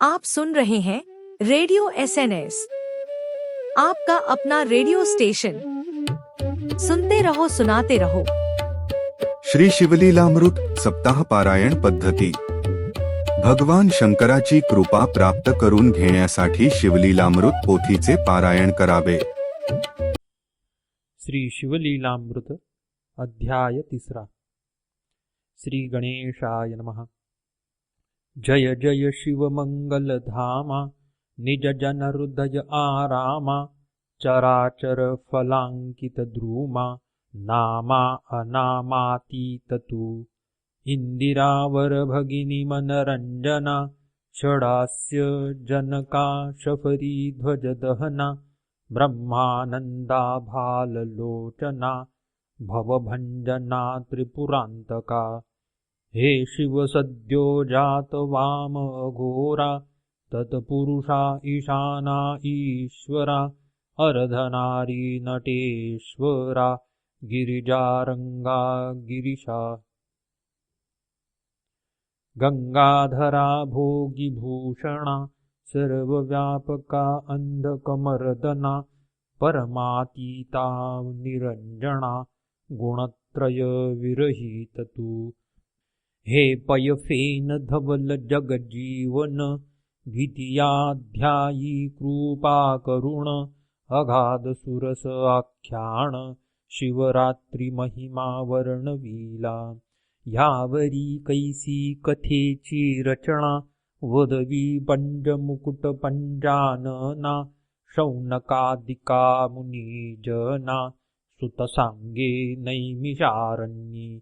आप सुन रहे हैं रेडियो एसएनएस, आपका अपना रेडिओ स्टेशन। सुनते रहो, सुनाते रहो। श्री शिवलीलामृत सप्ताह पारायण पद्धती. भगवान शंकराची कृपा प्राप्त करून घेण्यासाठी शिवलीलामृत पोथीचे पारायण करावे. श्री शिवलीलामृत अध्याय 3. श्री गणेशाय नमः. जय जय शिव मंगल धामा, निज जन हृदय आरामा, चराचर फलांकित द्रुमा, नामा अनामातीत तू. इंदिरावर भगिनी मनरंजना, षडास्य जनका शफरी ध्वज दहना, ब्रह्मानंदा भाललोचना, भवभंजना त्रिपुरांतका. हे शिव सद्यो जात वाम अघोरा, तत्पुरुषा ईशाना ईश्वरा, अर्धनारी नटेश्वरा, गिरिजारंगा गिरीशा. गंगाधरा भोगी भूषणा, सर्वव्यापका अंधकमर्दना, परमातीता निरंजना, गुणत्रय विरहित तू. हे पयफेन धवल जगजीवन, द्वितीयाध्यायी कृपा करुण, अगाध सुरस आख्यान, शिवरात्री महिमा वर्णविला. यावरी कैसी कथेची रचना, वदवी पंचमुकुट पंचानना, शौनकादिका मुनिजना, सुतसांगे नैमिषारण्ये.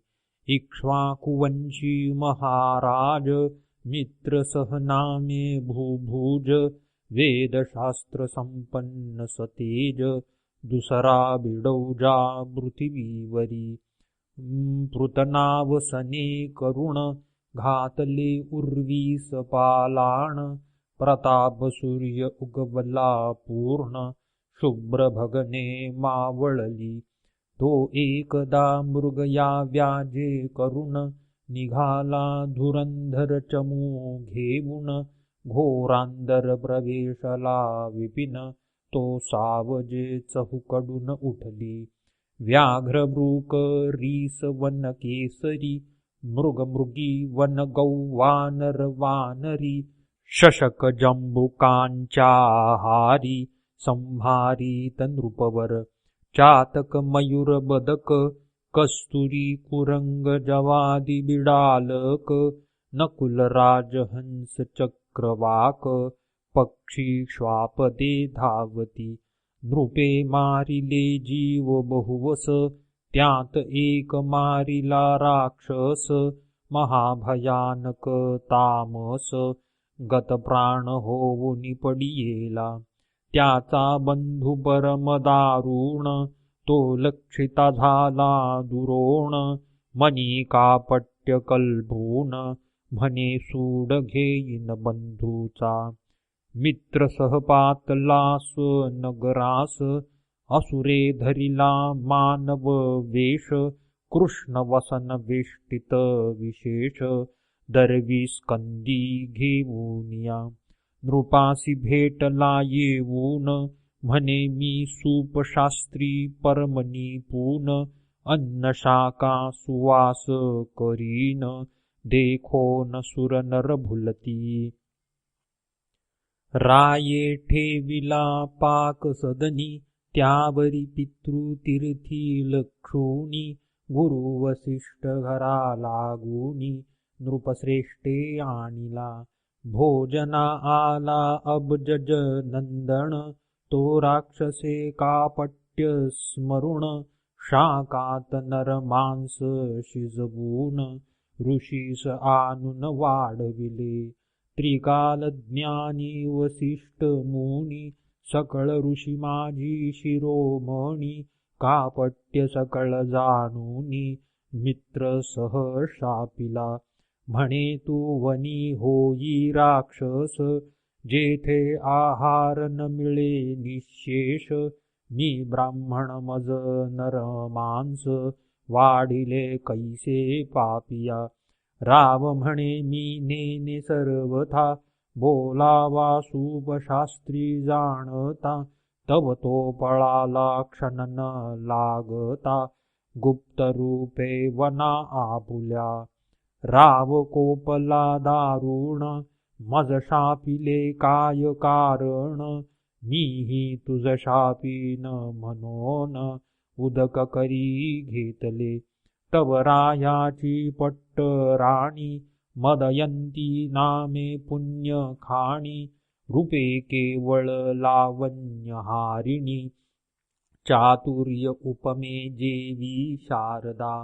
इक्ष्वाकुवंशी महाराज, मित्रसहनामे भूभुज, वेदशास्त्र संपन्न सतेज, दुसरा बिडौजा पृथ्वीवरी. पृतनावसने करुण, घातले उर्वीस पालाण, प्रताप सूर्य उगवला पूर्ण, शुभ्र भगने मावळली. तो एकदा मृग या व्याजे करुण, निघाला धुरंधर चमू घेऊन, घोरांदर प्रवेशला विपिन, तो सावजे चहूकडून उठली. व्याघ्र मृग रीस वन केसरी, मृगमृगी वन गौ वानर वानरी, शशक जंबुकांच्या हारी, संहारी तनृपवर. चातक मयूर बदक, कस्तुरी कुरंग जवादी बिडालक, नकुल राजहंस चक्रवाक, पक्षी श्वापदे धावती. नृपे मारिले जीव बहुवस, त्यात एक मारिला राक्षस, महाभयानक तामस, गतप्राण होऊनी पडियेला. त्याचा बंधू परम दारुण, तो लक्षिता झाला दुरोण, मनी कापट्य कल्पून, म्हणे सूड घेईन बंधूचा. मित्र सहपातला स्वनगरास, असुरे धरिला मानव वेश, कृष्ण वसन वेष्टित विशेष, दरवी स्कंदी घेऊनिया. नृपासी भेटला येऊन, म्हणे मी सूपशास्त्री परमनी पून, अन्न शाका सुवास करीन, देखोन सुर नर भुलती. राये ठेविला पाक सदनी, त्यावरी पितृतीर्थी लक्षुणी, गुरु वसिष्ठ घरा लागुनी, नृपश्रेष्ठे आणिला. भोजना आला अब्जज नंदन, तो राक्षसे कापट्य स्मरुण, शाकात नर मांस शिजवून, ऋषीस आणून वाढविले. त्रिकाल ज्ञानी वसिष्ठ मुनी, सकळ ऋषी माझी शिरोमणी, कापट्य सकळ जाणूनी, मित्र सह शापिला. म्हणे तू वनी होई राक्षस, जेथे आहार न मिळे निशेष, मी ब्राह्मण मज नर मांस, वाढिले कैसे पापिया. राव म्हणे मी नेने सर्वथा, बोलावा शुभशास्त्री जाणता, तव तो पळाला क्षण न लागता. गुप्त रूपे वना आपुल्या, राव कोपला दारुण. मज शापिले काय कारण, मीही तुझ शापीन म्हणून. उदक करी घेतले तव रायाची पट्टराणी. मदयंती नामे पुण्य खाणी, रूपे केवळ लावण्यहारिणी. चातुर्य उपमे जेवी शारदा,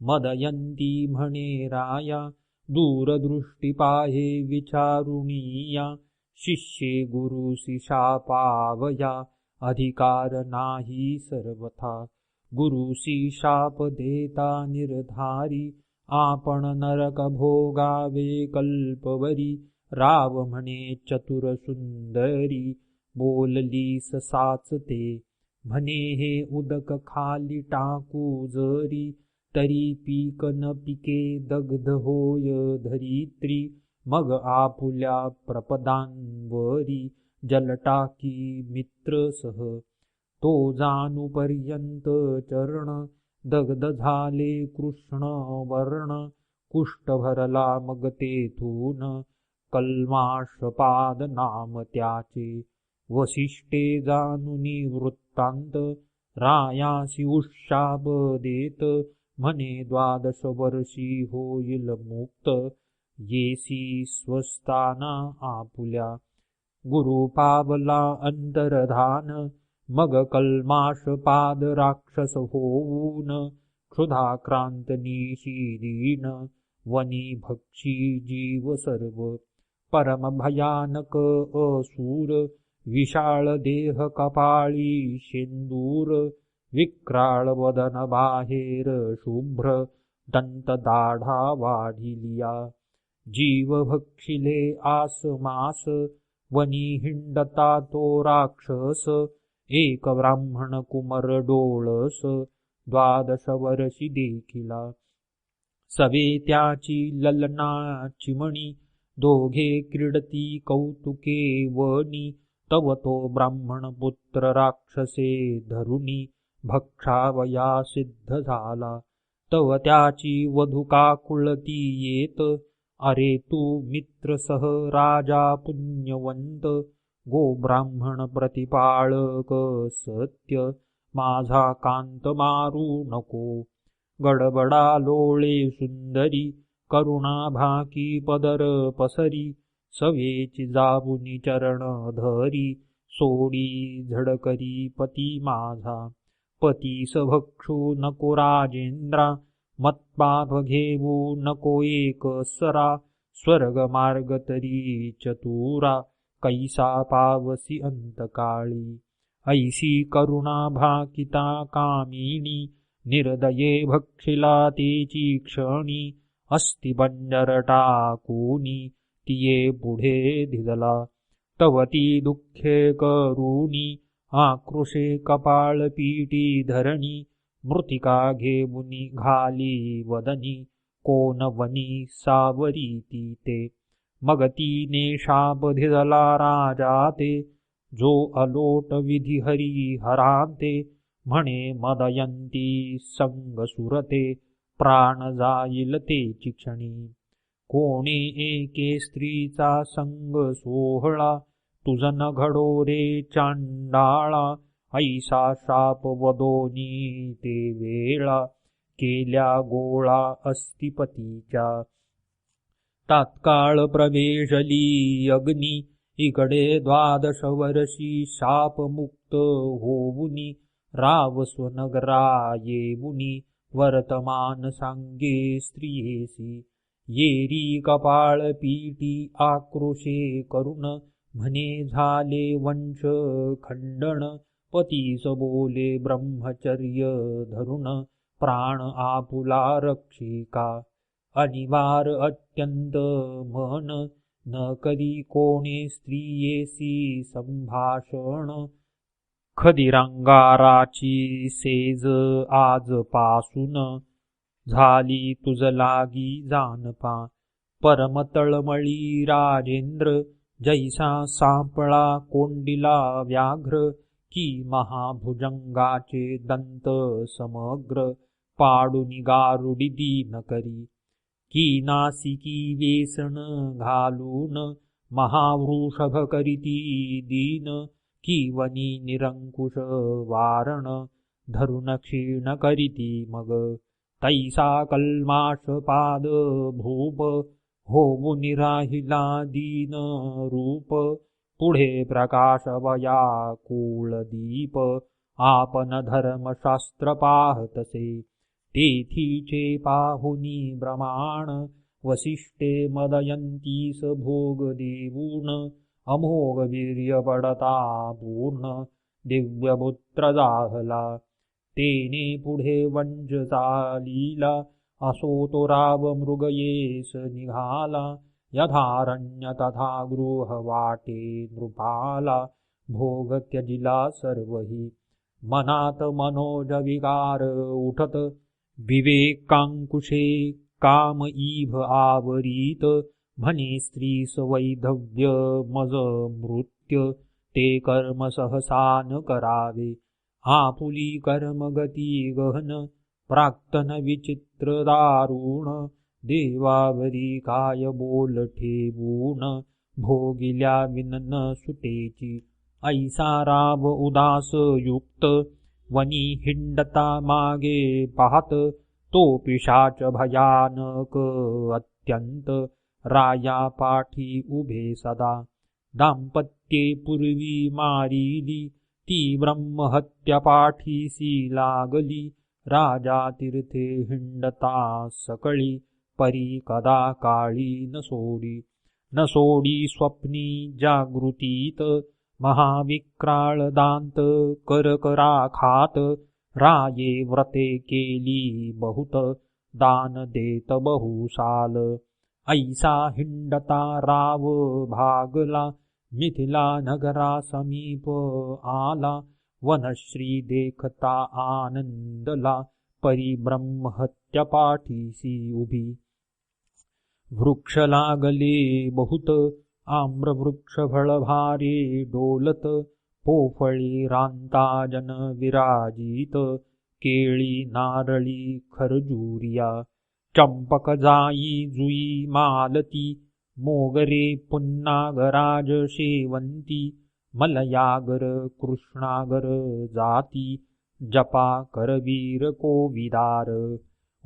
मदयंती म्हणे राया. दूरदृष्टी पाहे विचारुणीया, शिष्ये गुरुसी शापावया. अधिकार नाही सर्वथा, गुरुसी शाप देता निर्धारी. आपण नरक भोगावे कल्पवरी, राव म्हणे चतुर सुंदरी. बोललीस साचते म्हणे हे उदक खाली टाकू जरी. तरी पीक न पिके दग्ध होय धरित्री. मग आपुल्या प्रपदांवरी, जल टाकी मित्र सह. तो जाणूपर्यंत चरण, दग्ध झाले कृष्ण वर्ण. कुष्ठ भरला मग तेथून, कल्माषपाद नाम त्याचे. वसिष्ठे जाणुनी वृत्तांत, रायासी उशाप देत. म्हणे 12 वर्षी होईल मुक्त, येसी स्वस्थाना आपुल्या. गुरु पावला अंतर्धान, मग कल्माषपाद राक्षस होऊन. क्षुधाक्रांत निशीदीन, वनी भक्षी जीव सर्व. परम भयानक असुर, विशाळ देह कपाळी शेंदूर. विक्राळ वदन बाहेर शुभ्र, दंत दाढा वाढिलिया. जीव भक्षिले आसमास, वनी हिंडता तो राक्षस. एक ब्राह्मण कुमर डोळस, 12 वर्षी देखिला. सवे त्याची ललनाची मणी, दोघे क्रीडती कौतुके वनी. तव तो ब्राह्मण पुत्र राक्षसे धरुणी, भक्षावया सिद्ध झाला. तव त्याची वधू काकुळती येत. अरे तू मित्र सह राजा पुण्यवंत, गो ब्राह्मण प्रतिपाळक सत्य. माझा कांत मारू नको, गडबडा लोळे सुंदरी. करुणा भाकी पदर पसरी, सवेची जाबुनी चरण धरी. सोडी झडकरी पती माझा, पतीस भक्षू नको राजेंद्रा. मत्पाप घेऊ नको एक सरा, स्वर्ग मार्ग तरी चतुरा. कैसा पावसी अंतकाळी, ऐसी करुणा भाकिता कामिनी. निर्दये भक्षिला तेची क्षणी, अस्ति बंजर टाकूनी. तिये पुढे धिजला, तव ती दुःखे करुणी. आक्रोशे कपाळ पीटी धरणी, मृतिका घेऊनी घाली वदनी. कोण वनी सावरीती ते, मग तिने शाप धिजला राजा ते. जो अलोट विधी हरी हरांते, म्हणे मदयंती संग सुरते. प्राण जाईल तेची क्षणी, कोणी एके स्त्रीचा संग सोहळा. तुझ न घडो रे चांडाळा, ऐसा शाप वदोनी ते वेळा. केल्या गोळा अस्तिपतीच्या, तात्काळ प्रवेशली अग्नी. इकडे 12 वर्षी शापमुक्त होऊनी. राव स्वनगरा येऊनी, वर्तमान सांगे स्त्रियेसी. येरी कपाळ पीटी आक्रोशे करुण, म्हणे झाले वंश खंडन. पतीस बोले ब्रह्मचर्य धरुण, प्राण आपुला रक्षिका. अनिवार अत्यंत मन, न करी कोणे स्त्रियेसी संभाषण. खदिरांगाराची सेज आजपासून, झाली तुझ लागी जानपा. परम तळमळी राजेंद्र, जैसा सापळा कोंडिला व्याघ्र की महाभुजंगाचे दंत समग्र पाडुनी गारुडी दीन करी की नासिकी वेसण घालून महावृषभ करीती दीन की वनी निरंकुश वारण धरुण क्षीण करीती मग तैसा कल्माश पाद भूप होऊनी राहिला दीन रूप पुढे प्रकाशवया कुलदीप आपण धर्मशास्त्र पाहतसे तेथीचे पाहुनी ब्रह्माण वसिष्ठे मदयंतीस भोग देऊन अमोघ वीर्य पडता पूर्ण दिव्यपुत्र जाहला तेने पुढे वंश चालीला असो तो राव मृगयेस निघाला यथारण्य तथा गृह वाटे नृपाला भोग त्यजिला सर्वही मनात मनोज विकार उठत विवेकांकुशे काम ईभ आवरीत म्हणे स्त्रीस वैधव्य मज मृत्य ते कर्म सहसा न करावे आपुली कर्मगती गहन प्राक्तन विचित्र दारुण देवावरी काय बोल ठेवून भोगिल्या विनन सुटेची ऐसा राव उदास युक्त वनी हिंडता मागे पाहत तो पिशाच भयानक अत्यंत राया पाठी उभे सदा दाम्पत्ये पूर्वी मारिली ती ब्रह्महत्या पाठीसी लागली राजा तीर्थे हिंडता सकळी परी कदा काळी न सोडी स्वप्नी जागृतीत महाविक्राळ दांत करकरा खात राये व्रते केली बहुत दान देत बहुसाल ऐसा हिंडता राव भागला मिथिला नगरा समीप आला वनश्री देखता आनंदला परी ब्रह्महत्या पाठीसी उभी वृक्ष लागले बहुत आम्रवृक्ष फळभारे डोलत पोफळी रांताजन विराजित केळी नारळी खरजुरिया चंपक जाई जुई मालती मोगरे पुन्नागराज शेवंती मलयागर कृष्णागर जाती जपा करवीर कोविदार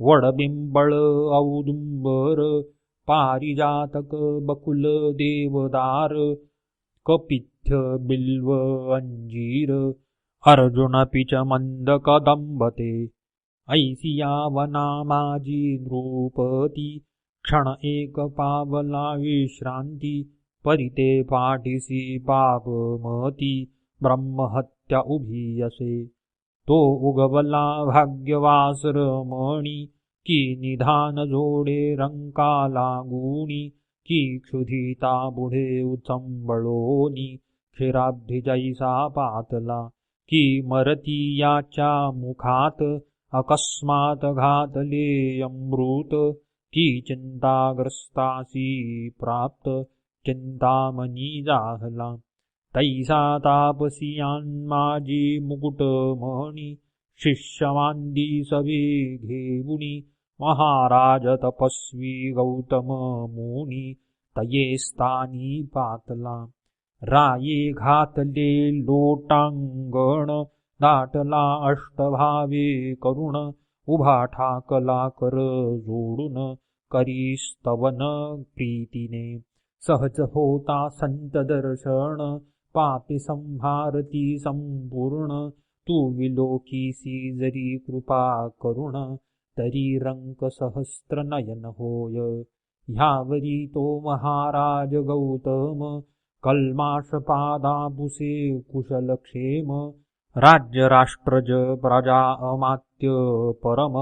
वडबिंबळ औदुंबर पारिजातक बकुल देवदार कपिथ्य बिल्व अंजीर अर्जुन पिच मंद कदंबते ऐसिया वना माझी नृपती क्षण एक पावला विश्रांती परिते पाठीसी पापमती ब्रह्महत्या उभी असे तो उगवला भाग्यवासर मणी की निधान जोडे रंकाला गुणी की क्षुधिता बुढे उचंबळोनी क्षीराब्धी जैसा पातला की मरती याच्या मुखात अकस्मात घातले अमृत की चिंताग्रस्तासी प्राप्त चिंतामणी जाहला तैसा तापसियान माझी मुकुट मणी शिष्यमांदी सवे घेऊनी महाराज तपस्वी गौतम मुनी तये स्थानी पातला राये घातले लोटांगण दाटला अष्टभावे करुण उभा ठाकला कर जोडून करी स्तवन प्रीतीने सहज होता संत दर्शन पापी संहारती संपूर्ण तू विलोकीसी जरी कृपा करुण तरी रंक सहस्त्र नयन होय ह्यावरी तो महाराज गौतम कल्माश पादापुसे कुशलक्षेम राज्य राष्ट्रज प्रजा अमात्य परम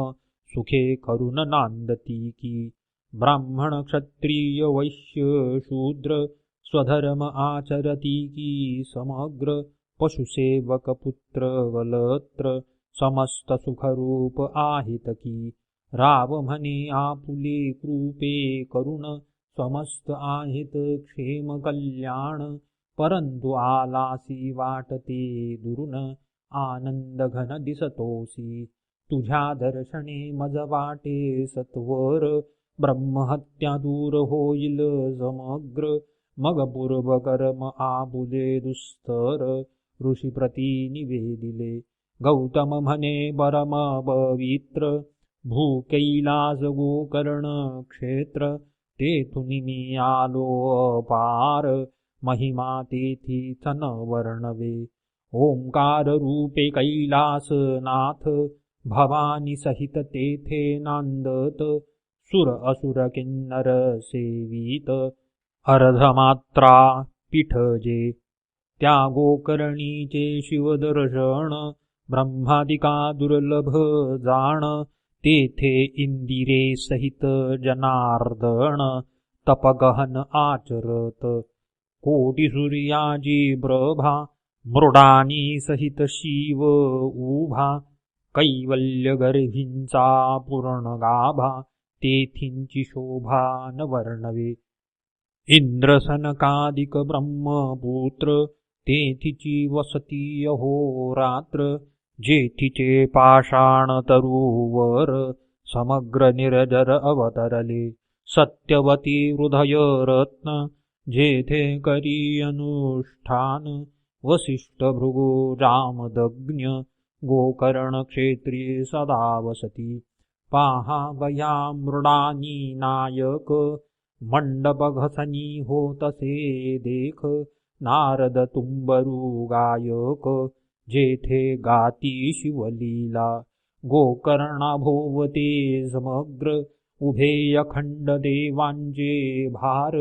सुखे करुण नांदती की ब्राह्मण क्षत्रिय वैश्य शूद्र स्वधर्म आचरती की समग्र पशुसेवक पुत्र वलत्र समस्त सुखरूप आहित की राव म्हणे आपुले कृपे करुण समस्त आहेत क्षेम कल्याण परंतु आलासी वाटते दुरून आनंद घन दिसतोसी तुझ्या दर्शने मज वाटे सत्वर ब्रह्महत्या दूर होईल समग्र मग पूर्व कर्म आबुले दुस्तर ऋषीप्रती निवेदिले गौतम म्हणे परम पवित्र भू कैलास गोकर्ण क्षेत्र तेथून मी आलो अपार महिमा तेथीच न वर्णवे ओंकार रूपे कैलासनाथ भवानी सहित तेथे नांदत सुर असुर किन्नर सेवित अर्धमात्रा पिठजे त्या गोकर्णीचे शिवदर्शन ब्रह्मादिका दुर्लभ जाण तेथे इंदिरे सहित जनार्दन तपगहन आचरत कोटी सूर्याची प्रभा मृडानी सहित शिव उभा कैवल्य गर्भींचा पूर्ण गाभा तेथींची शोभा न वर्णवे इंद्रसनकादिक ब्रह्मपुत्र तेथीची वसती अहोरात्र जेथीचे पाषाण तरुवर समग्र निर्जर अवतरले सत्यवती हृदय रत्न जेथे करी अनुष्ठान वसिष्ठ भृगु जामदग्न्य गोकर्ण क्षेत्री सदा वसती पाहावया मृडानी नायक मंडप घसनी होतसे देख नारद तुंबरू गायक जेथे गाती शिवलीला गोकर्णा भोवते समग्र उभे अखंड देवांचे भार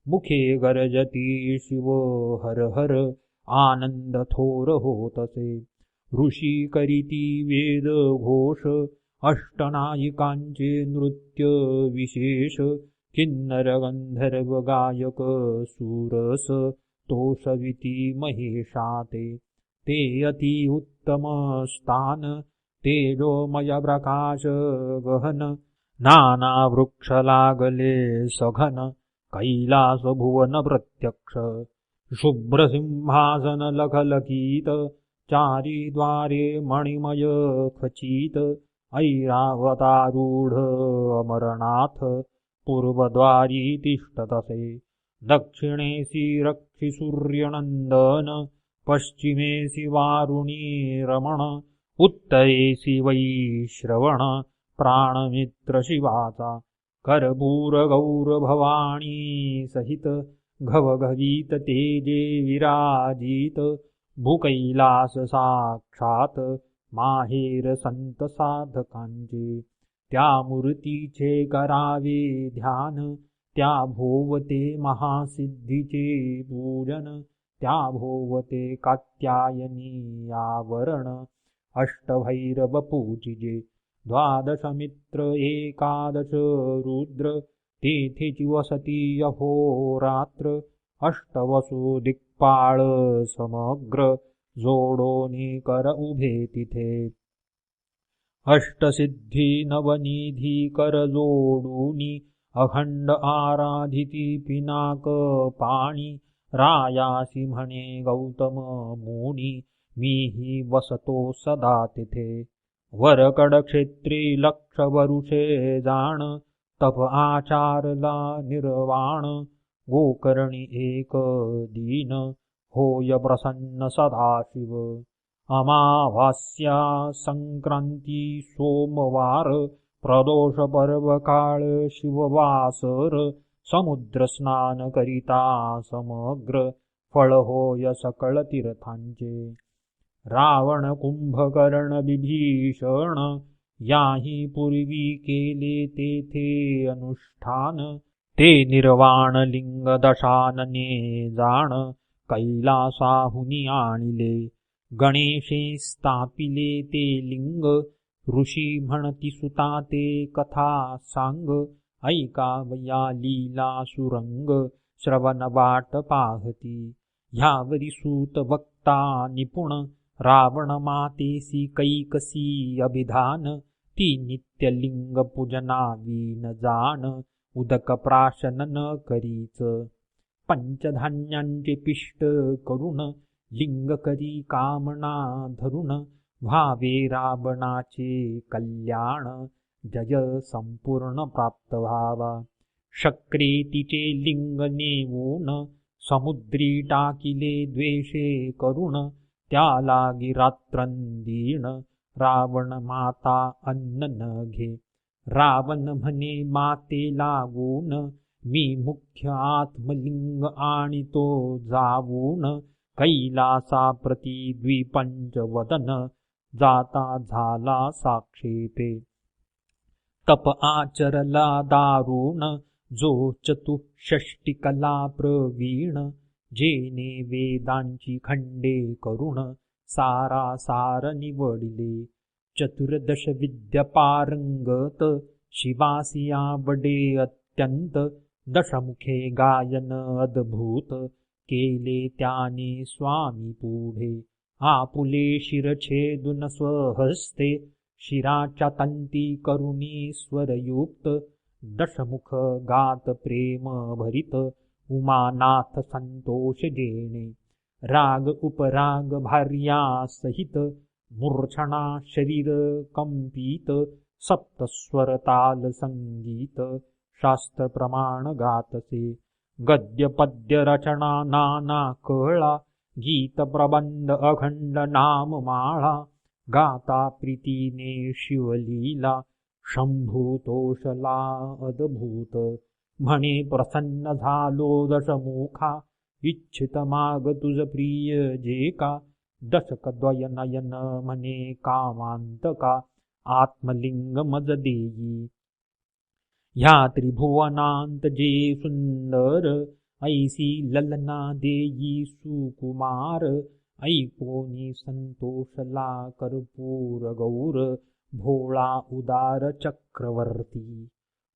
मुखे गर्जती शिव हर हर आनंद थोर होतसे ऋषी करीती वेद घोष अष्टनायिकांचे नृत्य विशेष किन्नर गंधर्व गायक सुरस तोषविती महेशाते ते अति उत्तम स्थान तेजोमय प्रकाश गहन नाना वृक्ष लागले सघन कैलास भुवन प्रत्यक्ष शुभ्र सिंहासन लखलकित चारी द्वारे मणिमय खचित ऐरावतारूढ अमरनाथ पूर्वद्वारी तिष्ठतसे दक्षिणेसी रक्षि सूर्यनंदन पश्चिमेसी वारुणी रमण उत्तरेसी वैश्रवण प्राणमित्र शिवाचा कर्पूर गौर भवानी सहित घवघवीत तेजे विराजित भूकैलास साक्षात माहेर संत साधकांचे त्या मूर्तीचे करावे ध्यान त्या भोवते महासिद्धीचे पूजन त्या भोवते कात्यायनी आवरण अष्टभैरव पूजिजे द्वादश मित्र एकादश रुद्र तेथेची वसती अहोरात्र अष्टवसु दिक्पाळ समग्र जोडोनी कर उभे तिथे अष्टसिद्धी नवनिधी कर जोडूनी अखंड आराधिती पिनाक पाणी रायासी म्हणे गौतम मुनी मीही वसतो सदा तिथे वरकड क्षेत्री लक्ष वरुषे जाण तप आचारला निर्वाण गोकर्णी एक दीन होय प्रसन्न सदाशिव अमावास्या संक्रांती सोमवार प्रदोष पर्व काळ शिववासर समुद्र स्नान करिता समग्र फळ होय सकळ तीर्थांचे रावण कुंभकर्ण विभीषण याही पूर्वी केले तेथे अनुष्ठान ते निर्वाण लिंग दशानने जाण कैलासाहुनी आणले गणेशे स्थापिले ते लिंग ऋषी म्हणती सुता ते कथा सांग ऐकावया लीला सुरंग श्रवण वाट पाहती ह्यावरी सूत वक्ता निपुण रावण मातेसी कैकसी अभिधान ती नित्यलिंग पूजना वीन जाण उदक प्राशन न करीच. पंचधान्यांचे पिष्ट करून लिंग करी कामना धरून, व्हावे रावणाचे कल्याण, जय संपूर्ण प्राप्त व्हावा. शक्रेतीचे लिंग नेऊन समुद्री टाकिले द्वेषे करून, त्या लागी रात्रंदिण रावण माता अन्न न घे. रावण म्हणे माते लागून, मी मुख्य आत्मलिंग आणितो जावून. कैलासा प्रति द्विपंचवदन, जाता झाला साक्षेपे. तप आचरला दारुण, जो चतुष्षष्टिकला प्रवीण. जेने वेदांची खंडे करून, सारासार निवडिले. चतुर्दश विद्या पारंगत, शिवासी आवडे अत्यंत. दशमुखे गायन अद्भुत, केले त्याने स्वामी पुढे. आपुले शिरछेदुन स्वहस्ते, शिराच्या तंती करुणी स्वरयुक्त. दशमुख गात प्रेम भरित, उमानाथ संतोष जेणे. राग उपराग भार्या सहित, मूर्छणा शरीर कंपित. सप्तस्वर ताल संगीत, शास्त्र प्रमाण गातसे. गद्य पद्य रचना नाना कळा, गीत प्रबंध अखंड नाम माळा. गाता प्रीतीने शिवलीला, शंभूतोषला अद्भुत. म्हणे प्रसन्न झालो दशमुखा, इच्छित माग तुझ प्रिय जे का. दशकद्वय नयन म्हणे कामांतका, आत्मलिंग मज देई. ह्या त्रिभुवनांत जे सुंदर, ऐसी ललना देई सुकुमार. ऐकोनी संतोषला कर्पूर गौर, भोळा उदार चक्रवर्ती.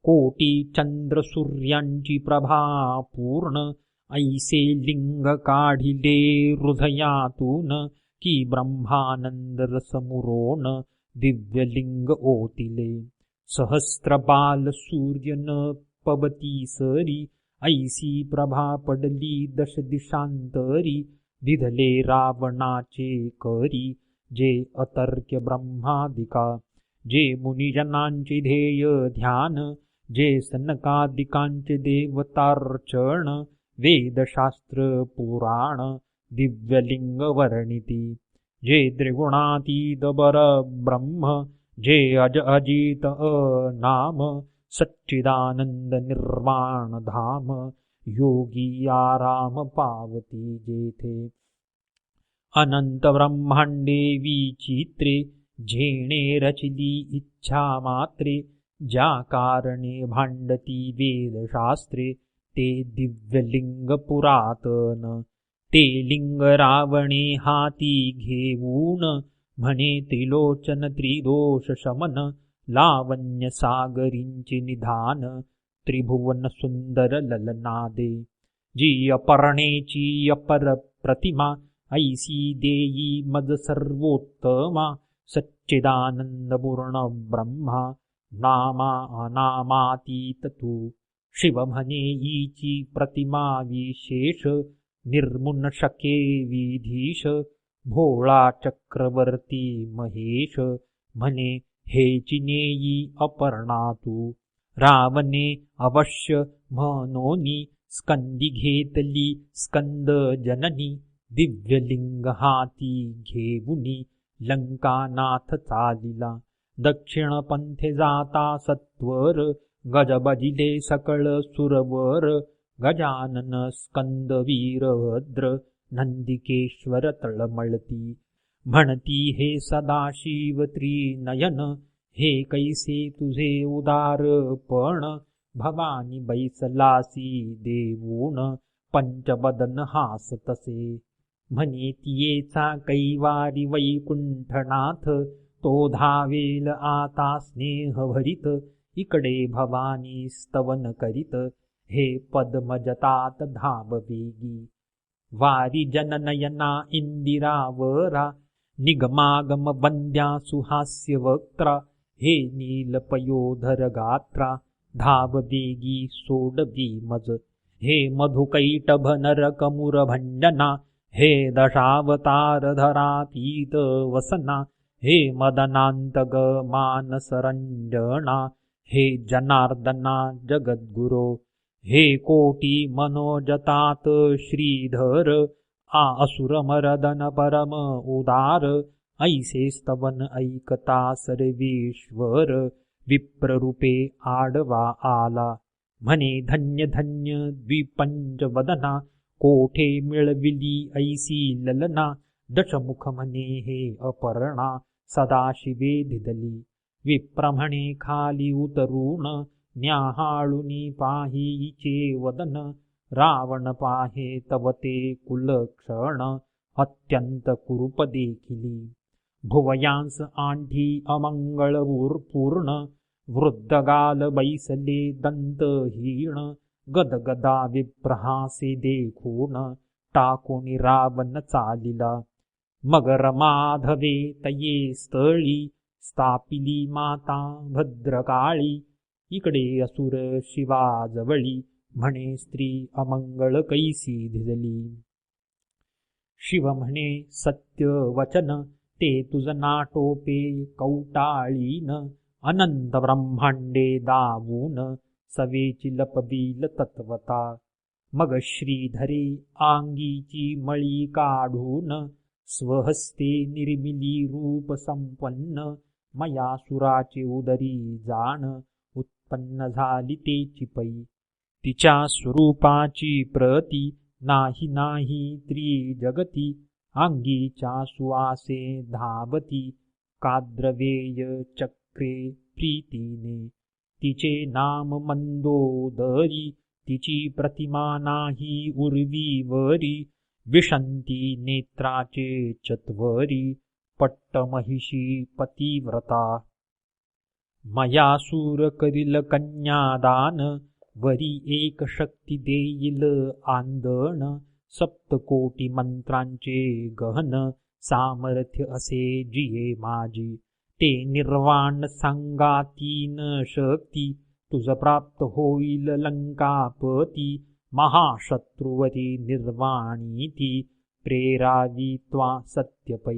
कोटी चंद्र सूर्यांची प्रभा पूर्ण, ऐसे लिंग काढिले हृदयातून. की ब्रह्मानंद रसमुरोण, दिव्यलिंग ओतिले. सहस्त्र बाल सूर्य न पबती सरी, ऐसी प्रभा पडली दश दिशांतरी. दिधले रावणाचे करी, जे अतर्क्य ब्रह्मादिका. जे मुनिजनांचे ध्येय ध्यान, जे सनकादिकांचे देवतार्चन. वेदशास्त्र पुराण, दिव्यलिंग वर्णिती. जे त्रिगुणातीत परब्रह्म, जे अज अजित अनाम. सच्चिदानंद निर्वाण धाम, योगी आराम पावती जेथे. अनंत ब्रह्मांडे विचित्रे, झेणे रचिली इच्छा मात्रे. ज्या कारणे भांडती वेदशास्त्रे, ते दिव्यलिंग पुरातन. ते लिंग रावणे हाती घेऊन, म्हणे त्रिलोचन त्रिदोष शमन. लावण्य सागरींचे निधान, त्रिभुवन सुंदर ललनादे. जी अपर्णेची अपर प्रतिमा, ऐसी देई मज सर्वोत्तमा. सच्चिदानंद पूर्ण ब्रह्मा, नामा अनामातीत तू. शिव म्हणे हीची प्रतिमा विशेष, निर्मुन शके विधीश. भोळा चक्रवर्ती महेश, म्हणे हेची नेई अपर्णा तू. रावणे अवश्य म्हणोनी, स्कंदी घेतली स्कंद जननी. दिव्यलिंग हाती घेऊनी, लंकानाथ चालिला. दक्षिण पंथे जाता सत्वर, गज बजिले सकळ सुरवर. गजानन स्कंद वीरभद्र, नंदिकेश्वर तळमळती. म्हणती हे सदाशिव त्रिनयन, हे कैसे तुझे उदारपण. भवानी बैसलासी देऊन, पंचबदन हासतसे. म्हणे तियेचा कैवारी वैकुंठनाथ, तो धावेल आता स्नेहभरित. इकडे भवानी स्तवन करीत, हे पद्मजतात धाबवेगी. वारी जननयना इंदिरावरा, निगमागम वंद्या सुहास्य वक्त्रा. हे नीलपयोधर गात्रा, धाव बेगी सोडवी मज. हे मधुकैटभ नरकमुर भंजना, हे दशावतार धरातीत वसना, हे मदनांतग मानसरंजना, हे जनार्दना जगद्गुरो, हे कोटी मनोजतात श्रीधर, आ असुरमरदन परम उदार, ऐसे स्तवन ऐकता सर्वेश्वर, विप्ररूपे आडवा आला. म्हणे धन्य धन्य द्विपंच वदना, कोठे मिळविली ऐसी ललना, दशमुख म्हणे हे अपर्णा, सदाशिवे धिदली. विप्र म्हणे खाली उतरून, न्याहाळुनी पाहीचे वदन, रावण पाहे तव ते कुलक्षण, अत्यंत कुरूप देखिली. भुवयांस आंठी अमंगळ पूर्ण, वृद्धगाल बैसले दंतहीण, गदगदा विप्रहासे देखून, टाकून रावण चालिला. मग रमाधवे तये स्थळी, स्थापिली माता भद्रकाळी. इकडे असुर शिवाजवळी, म्हणे स्त्री अमंगळ कैसी धिजली. शिव म्हणे सत्य वचन, ते तुझ नाटोपे कौटाळीन, अनंत ब्रह्मांडे दावून, सवेची लपबील तत्वता. मग श्रीधरे आंगीची मळी काढून, स्वहस्ते निर्मिली रूप संपन्न, मया सुराचे उदरी जाण, उत्पन्न झाली तेची पै. तिच्या स्वरूपाची प्रती, नाही नाही त्रिजगती, अंगीच्या सुवासे धावती, काद्रवेय चक्रे प्रीतीने. तिचे नाम मंदोदरी, तिची प्रतिमा नाही उर्वीवरी, विशंती नेत्राचे चत्वरी, पट्टमहिषी पतिव्रता. मया सूर करील कन्यादान, वरी एक शक्ती देईल आंदण, सप्तकोटी मंत्रांचे गहन, सामर्थ्य असे जिये माझी. ते निर्वाण सांगातीन शक्ती, तुझ प्राप्त होईल लंकापती, महाशत्रुवरी निर्वाणी ती, प्रेरावी त्वा सत्यपै.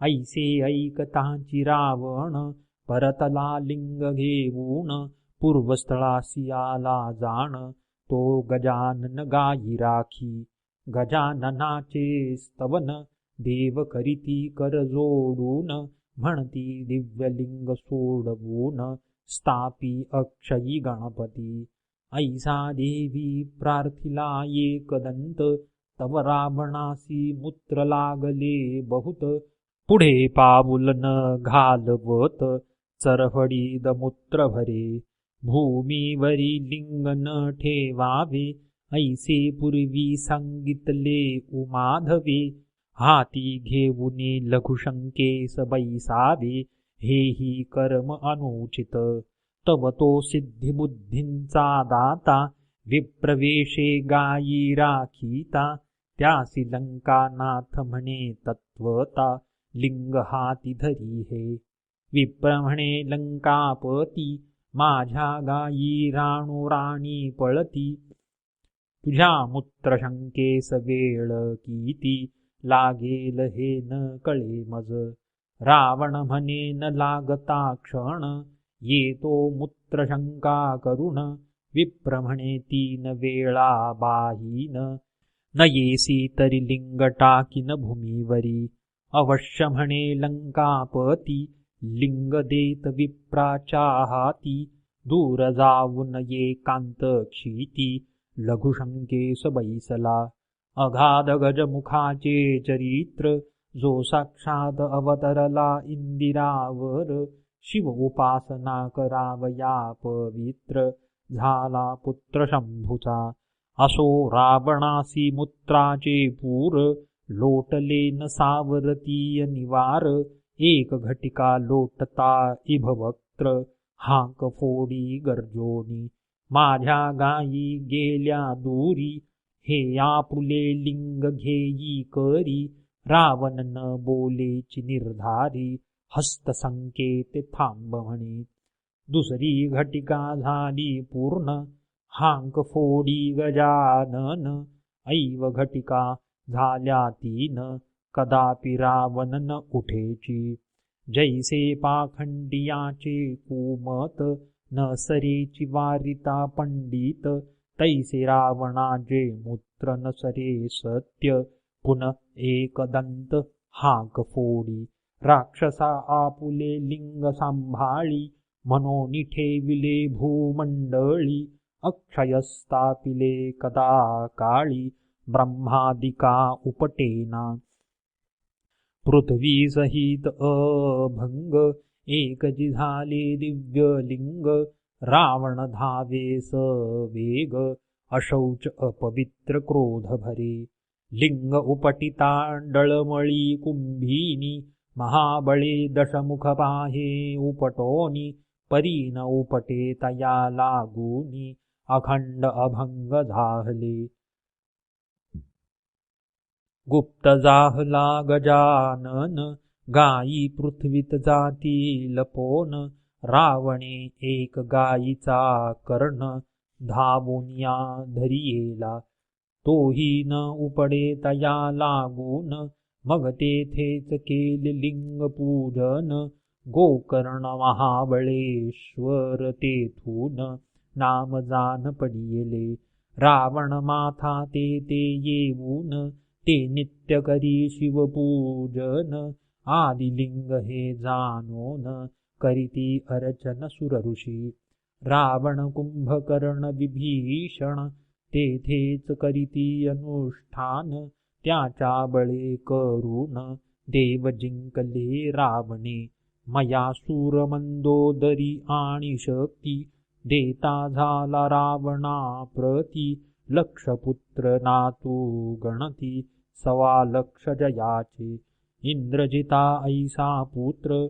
ऐसे ऐकताची रावण, परतला लिंग घेऊन, पूर्वस्थळासी आला जाण, तो गजानन गायी राखी. गजाननाचे स्तवन, देव करीती कर जोडून, म्हणती दिव्यलिंग सोडवून, स्थापी अक्षयी गणपती. ऐसा देवी प्रार्थिला एकदंत, तव रावणासी मूत्र लागले बहुत. पुढे पाऊल न घालवत, चरफडीद मूत्र भरे. भूमीवरी लिंग न ठेवावे, ऐसे पूर्वी सांगितले उमाधवे. हाती घेऊनी लघुशंकेस बैसावे, हेही कर्म अनुचित. तव तो सिद्धिबुद्धींचा दाता, विप्रवेशे गायी राखीता. त्यासी लंकानाथ म्हणे तत्वता, लिंग हाती धरी हे. विप्र म्हणे लंकापती, माझ्या गायी राणोराणी पळती. तुझ्या मूत्रशंकेस वेळ किती, लागेल हे न कळे मज. रावण म्हणे न लागता क्षण, येतो मूत्रशंका करुण. विप्र म्हणे 3 वेळा बाहीन, न येसी तरी लिंग टाकीन भूमीवरी. अवश्य म्हणे लंकापती, लिंग देत विप्राच्या हाती. दूर जाऊन एकांत क्षिती, लघुशंकेस बैसला. अगाध गजमुखाचे चरित्र, जो साक्षात अवतरला इंदिरावर. शिव उपासना करावया पवित्र, झाला पुत्र शंभूचा. असो रावणासी मूत्राचे पूर, लोटले न सावरतीय निवार. एक घटिका लोटता इभवक्त्र, हाक फोडी गर्जोनी. माझ्या गायी गेल्या दूरी, हे आपुले लिंग घेई करी. रावण न बोलेची निर्धारी, हस्तसंकेत थांब म्हणे. दुसरी घटिका झाली पूर्ण, हांक फोडी गजानन. ऐव घटिका झाल्या 3, कदापि रावण न उठेची. जैसे पाखंडियाचे कुमत, न सरेची वारिता पंडित. तैसे रावणाचे मूत्र न सरे सत्य, पुन एकदंत हाक फोडी. राक्षसा आपुले लिंग सांभाळी, म्हणून ठेविले भूमंडळी. अक्षयस्तापिले कदा काळी, ब्रह्मादिका उपटेना. पृथ्वी सहित अभंग, एकची झाले दिव्यलिंग. रावण धावेस वेग, अशौच अपवित्र क्रोध भरे. लिंग उपटिता डळमळी कुंभिनी, महाबळे दशमुख पाहे उपटोनी. परीन उपटे तया लागूनी, अखंड अभंग झाले. गुप्त जाहला गजानन, गायी पृथ्वीत जाती लपोन. रावणे एक गायीचा कर्ण, धावून या धरियेला. तोही न उपडे तया लागून, मग तेथेच केले लिंग पूजन. गोकर्ण महाबळेश्वर तेथून, नाम जान पडिले. रावण माथा ते येऊन, ते नित्य करी शिवपूजन. आदिलिंग हे जाणून, करीती अर्चन सुर ऋषी. रावण कुंभकर्ण विभीषण, तेथेच करीती अनुष्ठान. त्याच्या बळे करून, देव जिंकले रावणे. मया सूर मंदोदरी आणि शक्ती, देता झाला रावणा प्रती. लक्षपुत्र नातू गणती, 1.25 लक्ष जयाचे. इंद्रजिता ऐसा पुत्र,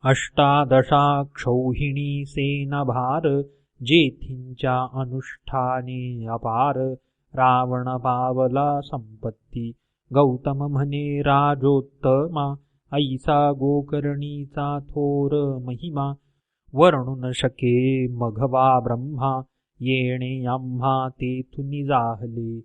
18 क्षौहिणी सेनाभार. जेथींच्या अनुष्ठाने अपार, रावण पावला संपत्ती. गौतम म्हणे राजोत्तमा, ऐसा गोकर्णीचा थोर महिमा. वर्णू न शके मघवा ब्रह्मा, येणे आम्हा तेथुनी जाहले.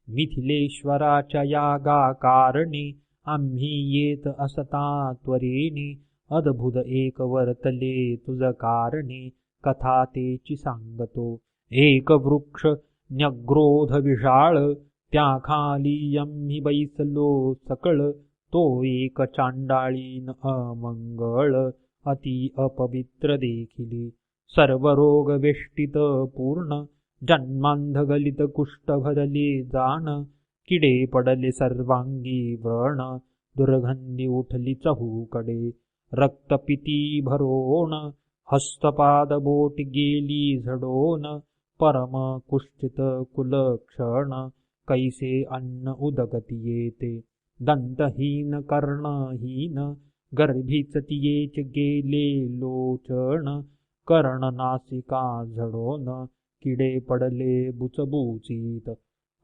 मिथिलेश्वराच्या यागा कारणे, आम्ही येत असता त्वरेने. अद्भुत एक वर्तले तुझ कारणे, कथा तेची सांगतो. एक वृक्ष न्यग्रोध विशाळ, त्याखाली आम्ही बैसलो सकळ. तो एक चांडाळीन अमंगळ, अति अपवित्र देखिली. सर्व रोग वेष्टित पूर्ण, जन्मांध गलित कुष्ठ भरले जाण. किडे पडले सर्वांगी व्रण, दुर्गंधी उठली चहूकडे. रक्तपिती भरोण, हस्तपाद बोट गेली झडोन. परम कुष्ठित कुलक्षण, कैसे अन्न उदगती येते. दंतहीन कर्णहीन, गर्भीच तियेच गेले लोचन. कर्ण नासिका झडोन, किडे पडले बुचबुचीत.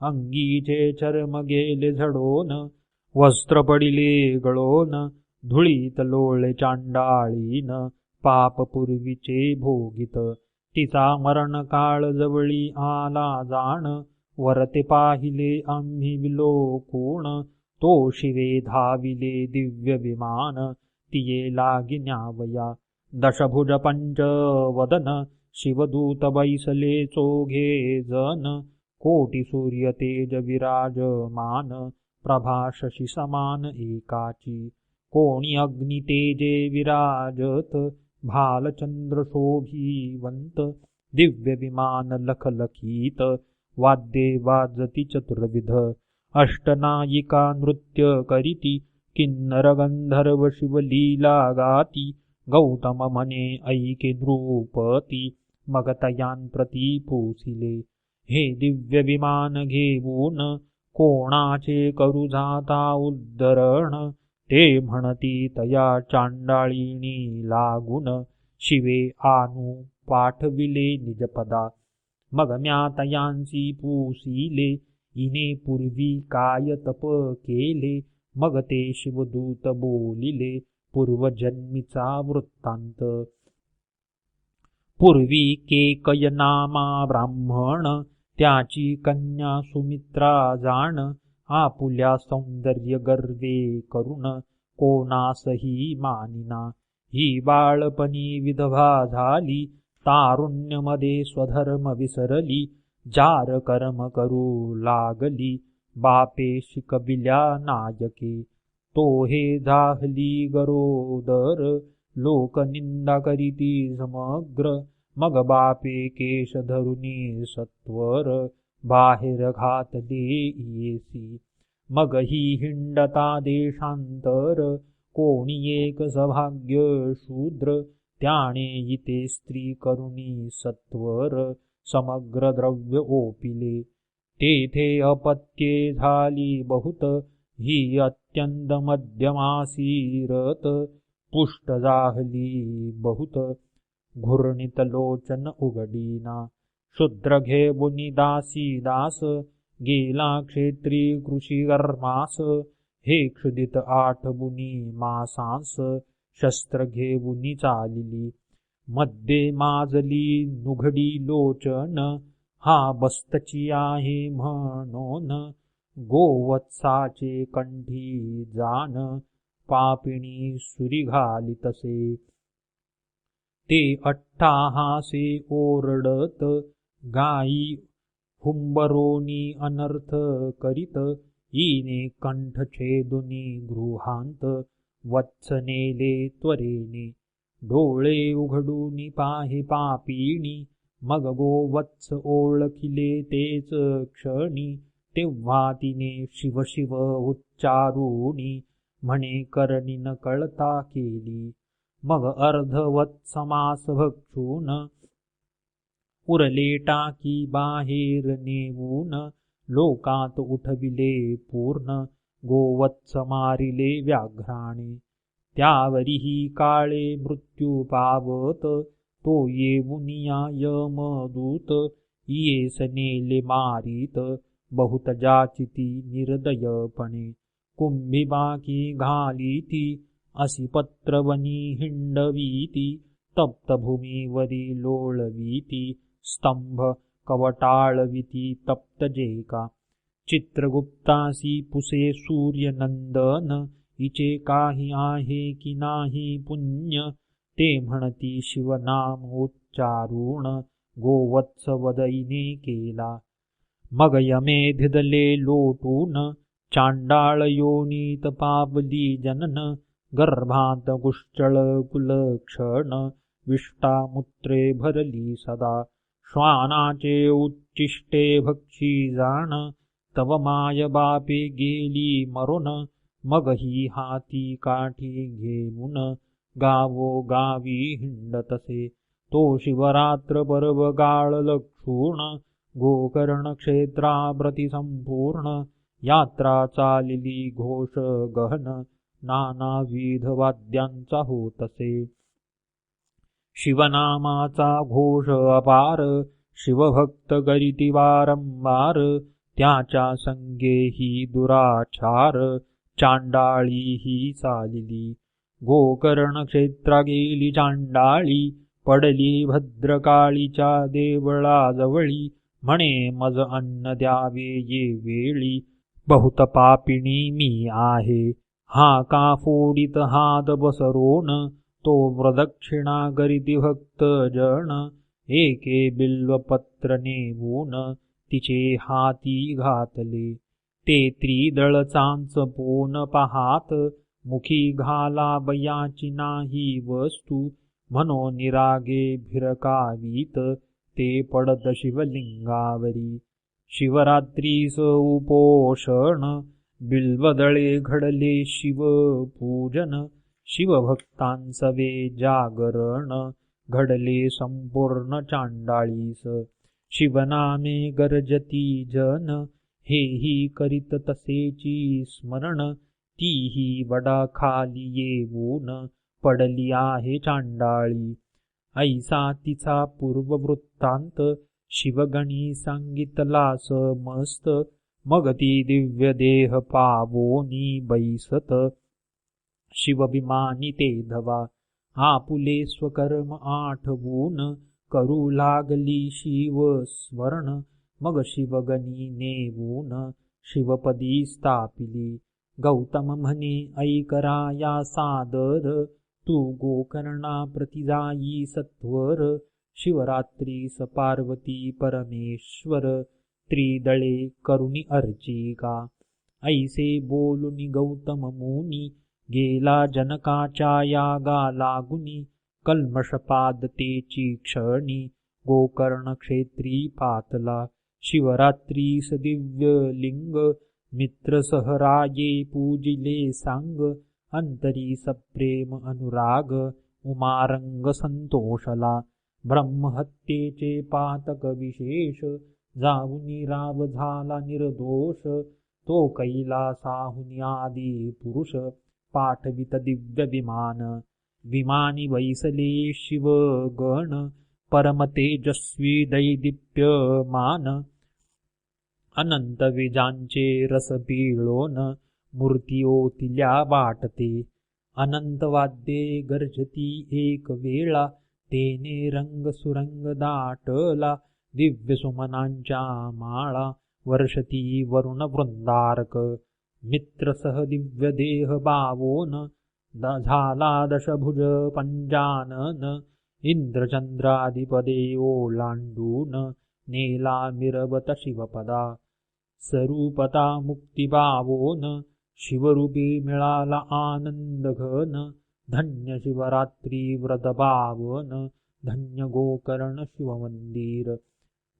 अंगीचे चर्म गेले झडोन, वस्त्र पडिले गळोन. धुळीत लोळले चांडाळीन, पाप पूर्वीचे भोगित. तिचा मरण काळ जवळी आला जाण, वरते पाहिले आम्ही विलोकून. तो शिवे धाविले दिव्य विमान, तिये लागी न्यावया. दशभुज पंचवदन, शिवदूत बैसले चोघे जन. कोटी सूर्य तेज विराजमान, प्रभा शशी समान एकाची. कोणी अग्नि तेजे विराजत, भालचंद्र शोभिवंत. दिव्य विमान लखलखीत, वाद्ये वाजती चतुर्विध. अष्टनायिका नृत्य करीती, किन्नर गंधर्व शिवलीला गाती. गौतम म्हणे ऐके नृपती, मग तयान प्रती पोसिले. हे दिव्य विमान घेऊन, कोणाचे करू जाता उद्धरण. ते म्हणती तया चांडाळीनी लागून, शिवे आणू पाठविले निजपदा. मग म्या तयांसी पूसिले, इने पूर्वी काय तप केले. मग ते शिवदूत बोलिले, पूर्वजन्मीचा वृत्तांत. पूर्वी केकय नामा ब्राह्मण, त्याची कन्या सुमित्रा जाण, आपुल्या सौंदर्य गर्वे करून कोणासही मानिना. ही बाळपणी विधवा झाली, तारुण्यमध्ये स्वधर्म विसरली, जार कर्म करू लागली, बापे शिकविल्या नायके. तो हे जाहली गरोदर, लोक निंदा करीती समग्र, मग बापे केश धरुनी सत्वर, बाहेर घातले येसी. मग ही हिंडता देशांतर, कोणी एक सौभाग्य शूद्र, त्याने इथे स्त्री करुणी सत्वर, समग्र द्रव्य ओपिले. तेथे अपत्ये झाली बहुत, ही अत्यंत मध्यमासीरत, पुष्ट जाहली बहुत, घूर्णित लोचन उघडीना. शूद्र घेबुनी दासी दास, गेला क्षेत्री कृषी कर्मास, हे क्षुदित आठबुनी मासांस, शस्त्र घेबुनी चालिली. मध्ये माजली नुघडी लोचन, हा बस्तची आहे म्हणून, गोवत्साचे कंठी जान, पापिणी सुरी घालितसे. ते अट्टाहासे ओरडत, गायी हुंबरोनी अनर्थ करीत, ईने कंठ छेदुनी गृहांत, वत्स नेले त्वरेने. डोळे उघडूनी पाहे पापिणी, मग गोवत्स ओळखिले तेच क्षणी, तेव्हा तिने शिव शिव उच्चारुणी, म्हणे करणी न कळता केली. मग अर्धवत्स मास भक्षून, उरले टाकी बाहेर नेऊन, लोकात उठविले पूर्ण, गोवत्स मारिले व्याघ्राने. त्यावरीही काळे मृत्यू पावत, तो येऊनिया यमदूत, येस नेले मारित, बहुत जाचिती निर्दयपणे. कुंभिबाकी घालीती, असी पत्रवनी हिंडवीती, तप्तभूमीवरी लोळवीती, स्तंभ कवटाळविती तप्त जेका. चित्रगुप्तासी पुसे सूर्यनंदन, हिचे काही आहे की नाही पुण्य, ते म्हणती शिवनामोच्चारुण, गोवत्स वदईने केला. मग यमे धिदले लोटून, चांडाळ योनीत पावली जनन, गर्भांत गुश्चळ कुलक्षण, विष्टामूत्रे भरली सदा. श्वानाचे उच्चिष्टे भक्षी जाण, तव माय बापे गेली मरुन, मग ही हाती काठी घेऊन, गावोगावी हिंडतसे. तो शिवरात्र पर्व गाळ लक्षूण, गोकर्ण क्षेत्राप्रती संपूर्ण, यात्रा चालिली घोष गहन, नानाविध वाद्यांचा होतसे. शिवनामाचा घोष अपार, शिवभक्त करीती वारंवार, त्याच्या संगेही दुराचार, चांडाळीही चालिली. गोकर्ण क्षेत्रा गेली चांडाळी, पडली भद्रकाळीच्या देवळाजवळी, म्हणे मज अन्न द्यावे ये वेळी, बहुत पापिणी मी आहे. हा का फोडित हात बसरोन, तो प्रदक्षिणा करीती भक्त जन, एके बिल्वपत्र नेऊन, तिचे हाती घातले. ते त्रिदळ चांच पोन पाहात, मुखी घाला बयाची नाही वस्तू, म्हणो निरागे भिरकावीत, ते पडत शिवलिंगावरी. शिवरात्रीस उपोषण, बिल्वदळे घडले शिवपूजन, शिवभक्तांसवे जागरण, घडले संपूर्ण चांडाळीस. शिवनामे गर्जती जन, हेही करीत तसेची स्मरण, तीही वडाखाली येऊन, पडली आहे चांडाळी. ऐसा तिचा पूर्ववृत्तांत, शिवगणी सांगितला समस्त, मग ती दिव्य देह पावोनी बैसत, शिवभिमानी ते धवा. आपुले स्वकर्म आठवून, करू लागली शिव स्वर्ण, मग शिवगणी नेवून शिवपदी स्थापिली. गौतम म्हणे ऐकरा या सादर, तू गोकर्णा प्रति जाई सत्वर. शिवरात्रीस पार्वती परमेश्वर, त्रिदळे करुणी अर्चिका. ऐसे बोलुनी गौतम मुनी, गेला जनकाच्या यागा लागुनी. कल्मषपादतेची क्षणी, गोकर्ण क्षेत्री पातला. शिवरात्रीस दिव्य लिंग, मित्र सहराये पूजिले सांग. अंतरी सप्रेम अनुराग, उमारंग संतोषला. ब्रह्महत्येचे पातक विशेष, जाऊनी राव झाला निर्दोष. तो कैलासाहुनी आदी पुरुष, पाठवित दिव्य विमान. विमानी बैसले शिवगण, परमतेजस्वी दैदिप्यमान. अनंत विजांचे रस पिळोन, मूर्ती ओतिल्या वाटते. अनंत वाद्ये गर्जती एक वेळा, तेने रंग सुरंग दाटला. दिव्य सुमनांच्या माळा, वर्षती वरुण वृंदारक. मित्रसह दिव्य देह बावोन, झाला दशभुज पंजानन. इंद्रचंद्रादिपदे ओलांडून, नेला मिरवत शिवपदा. स्वरूपता मुक्ती पावोन, शिवरूपी मिळाला आनंद घन. धन्य शिवरात्री व्रत पावन, धन्य गोकर्ण शिवमंदिर.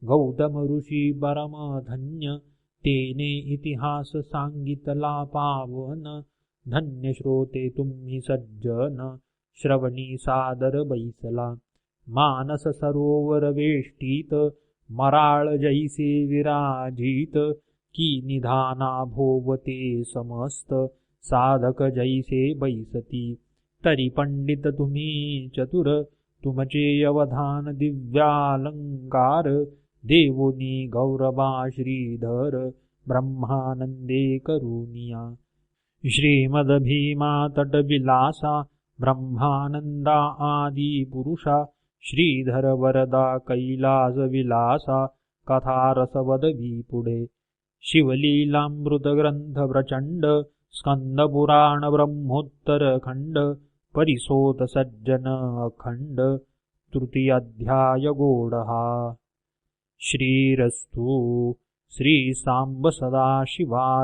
गौतम ऋषी परम धन्य, तेने इतिहास सांगितला पावन. धन्य श्रोते तुम्ही सज्जन, श्रवणी सादर बैसला. मानस सरोवर वेष्टीत, मराळ जैसे विराजित. की निधाना भोवते समस्त, साधक जैसे बैसती. तरी पंडित तुम्ही चतुर, तुमचे अवधान दिव्यालंकार. देवोनी गौरवा श्रीधर, ब्रह्मानंदे करुनिया. श्रीमद्भीमा तटविलासा, ब्रह्मानंदा आदी पुरुषा. श्रीधर वरदा कैलास विलासा, कथारसवदवी पुढे. शिवलीलामृत ग्रंथ प्रचंड, स्कंद पुराण ब्रह्मोत्तर खंड. परिसोत सज्जन अखंड, तृतीयाध्याय गोडहा. श्रीरस्तु. श्री सांब सदाशिवार्पणमस्तु.